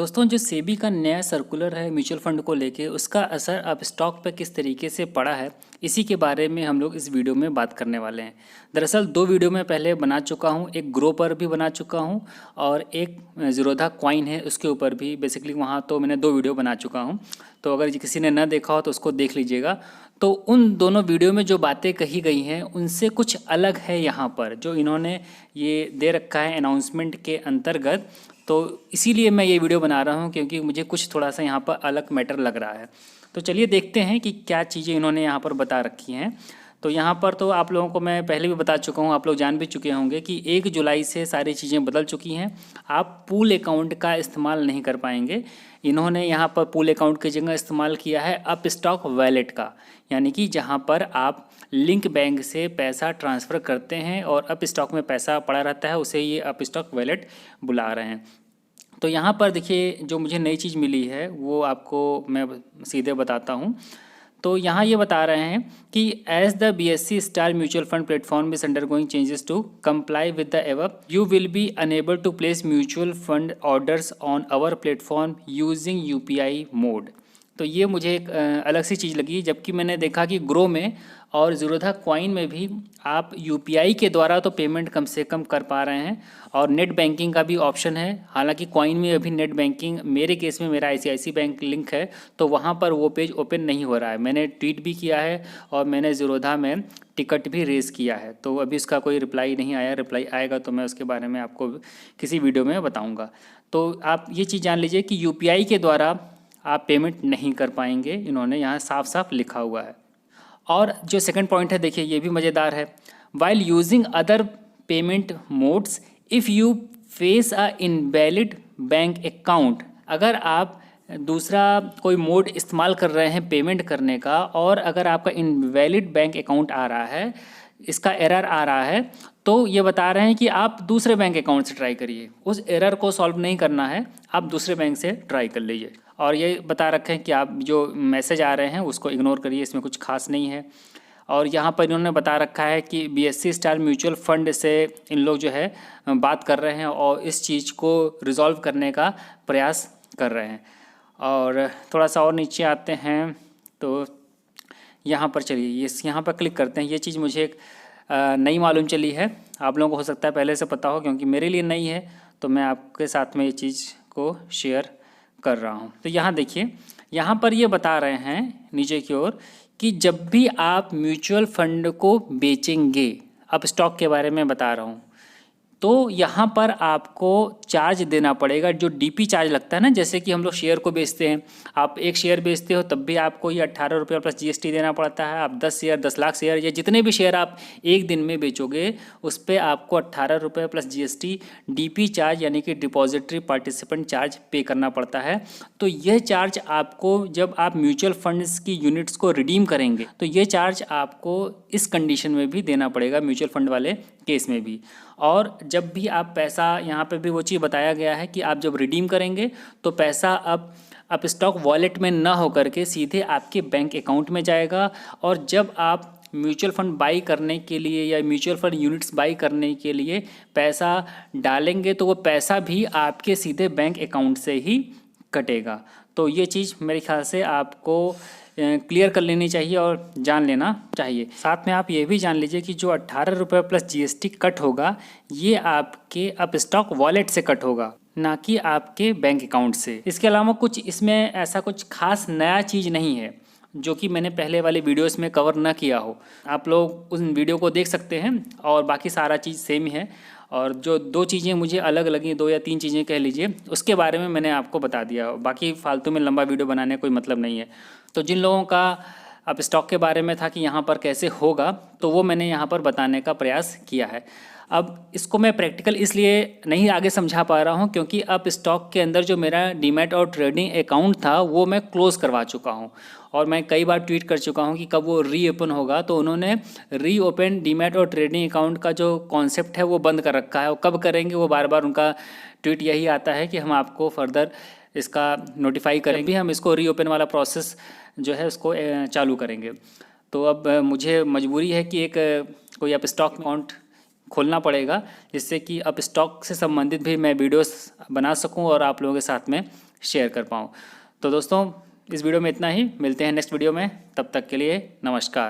दोस्तों, जो सेबी का नया सर्कुलर है म्यूचुअल फंड को लेके, उसका असर अब स्टॉक पर किस तरीके से पड़ा है, इसी के बारे में हम लोग इस वीडियो में बात करने वाले हैं। दरअसल दो वीडियो में पहले बना चुका हूँ, एक ग्रो पर भी बना चुका हूँ और एक ज़ीरोधा कॉइन है उसके ऊपर भी। बेसिकली वहाँ तो मैंने दो वीडियो बना चुका हूँ, तो अगर किसी ने न देखा हो तो उसको देख लीजिएगा। तो उन दोनों वीडियो में जो बातें कही गई हैं उनसे कुछ अलग है यहाँ पर, जो इन्होंने ये दे रखा है अनाउंसमेंट के अंतर्गत। तो इसीलिए मैं ये वीडियो बना रहा हूँ, क्योंकि मुझे कुछ थोड़ा सा यहाँ पर अलग मैटर लग रहा है। तो चलिए देखते हैं कि क्या चीज़ें इन्होंने यहाँ पर बता रखी हैं। तो यहाँ पर तो आप लोगों को मैं पहले भी बता चुका हूँ, आप लोग जान भी चुके होंगे कि 1 जुलाई से सारी चीज़ें बदल चुकी हैं। आप पूल अकाउंट का इस्तेमाल नहीं कर पाएंगे। इन्होंने यहाँ पर पूल अकाउंट की जगह इस्तेमाल किया है अप स्टॉक वैलेट का, यानी कि जहाँ पर आप लिंक बैंक से पैसा ट्रांसफ़र करते हैं और अप स्टॉक में पैसा पड़ा रहता है, उसे ये अप स्टॉक वैलेट बुला रहे हैं। तो यहाँ पर देखिए, जो मुझे नई चीज़ मिली है वो आपको मैं सीधे बताता हूँ। तो यहाँ ये बता रहे हैं कि as the BSE star mutual fund platform is undergoing changes to comply with the above, you will be unable to place mutual fund orders on our platform using UPI mode. तो ये मुझे एक अलग सी चीज़ लगी, जबकि मैंने देखा कि ग्रो में और ज़ीरोधा कॉइन में भी आप UPI के द्वारा तो पेमेंट कम से कम कर पा रहे हैं और नेट बैंकिंग का भी ऑप्शन है। हालांकि कॉइन में अभी नेट बैंकिंग, मेरे केस में मेरा ICICI बैंक लिंक है, तो वहाँ पर वो पेज ओपन नहीं हो रहा है। मैंने ट्वीट भी किया है और मैंने ज़ीरोधा में टिकट भी रेज़ किया है, तो अभी उसका कोई रिप्लाई नहीं आया। रिप्लाई आएगा तो मैं उसके बारे में आपको किसी वीडियो में बताऊँगा। तो आप ये चीज़ जान लीजिए कि UPI के द्वारा आप पेमेंट नहीं कर पाएंगे, इन्होंने यहाँ साफ साफ लिखा हुआ है। और जो सेकंड पॉइंट है, देखिए ये भी मज़ेदार है। While using other payment modes, if you face a invalid bank account, अगर आप दूसरा कोई मोड इस्तेमाल कर रहे हैं पेमेंट करने का और अगर आपका इनवैलिड बैंक अकाउंट आ रहा है, इसका एरर आ रहा है, तो ये बता रहे हैं कि आप दूसरे बैंक अकाउंट से ट्राई करिए। उस एरर को सॉल्व नहीं करना है, आप दूसरे बैंक से ट्राई कर लीजिए। और ये बता रखे हैं कि आप जो मैसेज आ रहे हैं उसको इग्नोर करिए, इसमें कुछ खास नहीं है। और यहाँ पर इन्होंने बता रखा है कि BSE स्टार म्यूचुअल फंड से इन लोग जो है बात कर रहे हैं और इस चीज़ को रिजॉल्व करने का प्रयास कर रहे हैं। और थोड़ा सा और नीचे आते हैं तो यहाँ पर चलिए यहाँ पर क्लिक करते हैं। ये चीज़ मुझे एक नई मालूम चली है, आप लोगों को हो सकता है पहले से पता हो, क्योंकि मेरे लिए नई है, तो मैं आपके साथ में ये चीज़ को शेयर कर रहा हूँ। तो यहाँ देखिए, यहाँ पर ये बता रहे हैं नीचे की ओर कि जब भी आप म्यूचुअल फंड को बेचेंगे, अब स्टॉक के बारे में बता रहा हूँ, तो यहाँ पर आपको चार्ज देना पड़ेगा, जो DP चार्ज लगता है ना। जैसे कि हम लोग शेयर को बेचते हैं, आप एक शेयर बेचते हो तब भी आपको ये 18 रुपये प्लस GST देना पड़ता है। आप 10 शेयर, 10 लाख शेयर, या जितने भी शेयर आप एक दिन में बेचोगे उस पर आपको 18 रुपये प्लस GST DP चार्ज, यानी कि डिपॉजिटरी पार्टिसिपेंट चार्ज पे करना पड़ता है। तो यह चार्ज आपको, जब आप म्यूचुअल फंड्स की यूनिट्स को रिडीम करेंगे, तो ये चार्ज आपको इस कंडीशन में भी देना पड़ेगा, म्यूचुअल फंड वाले केस में भी। और जब भी आप पैसा, यहाँ पे भी वो चीज़ बताया गया है कि आप जब रिडीम करेंगे तो पैसा अब स्टॉक वॉलेट में ना होकर के सीधे आपके बैंक अकाउंट में जाएगा। और जब आप म्यूचुअल फंड बाई करने के लिए या म्यूचुअल फंड यूनिट्स बाई करने के लिए पैसा डालेंगे, तो वो पैसा भी आपके सीधे बैंक अकाउंट से ही कटेगा। तो ये चीज़ मेरे ख्याल से आपको क्लियर कर लेनी चाहिए और जान लेना चाहिए। साथ में आप ये भी जान लीजिए कि जो 18 रुपये प्लस GST कट होगा, ये आपके अप स्टॉक वॉलेट से कट होगा, ना कि आपके बैंक अकाउंट से। इसके अलावा कुछ इसमें ऐसा कुछ खास नया चीज़ नहीं है जो कि मैंने पहले वाले वीडियोस में कवर ना किया हो। आप लोग उन वीडियो को देख सकते हैं और बाकी सारा चीज़ सेम ही है। और जो दो चीज़ें मुझे अलग लगी, 2 या 3 चीज़ें कह लीजिए, उसके बारे में मैंने आपको बता दिया। बाकी फालतू में लंबा वीडियो बनाने का कोई मतलब नहीं है। तो जिन लोगों का अब स्टॉक के बारे में था कि यहाँ पर कैसे होगा, तो वो मैंने यहाँ पर बताने का प्रयास किया है। अब इसको मैं प्रैक्टिकल इसलिए नहीं आगे समझा पा रहा हूँ क्योंकि अब स्टॉक के अंदर जो मेरा डीमैट और ट्रेडिंग अकाउंट था वो मैं क्लोज़ करवा चुका हूँ और मैं कई बार ट्वीट कर चुका हूँ कि कब वो रीओपन होगा। तो उन्होंने रीओपन डीमैट और ट्रेडिंग अकाउंट का जो कॉन्सेप्ट है वो बंद कर रखा है, और कब करेंगे वो बार बार उनका ट्वीट यही आता है कि हम आपको फर्दर इसका नोटिफाई करेंगे, हम इसको रीओपन वाला प्रोसेस जो है उसको चालू करेंगे। तो अब मुझे मजबूरी है कि एक कोई अब स्टॉक अकाउंट खोलना पड़ेगा, जिससे कि अब स्टॉक से संबंधित भी मैं वीडियोस बना सकूं और आप लोगों के साथ में शेयर कर पाऊँ। तो दोस्तों इस वीडियो में इतना ही, मिलते हैं नेक्स्ट वीडियो में, तब तक के लिए नमस्कार।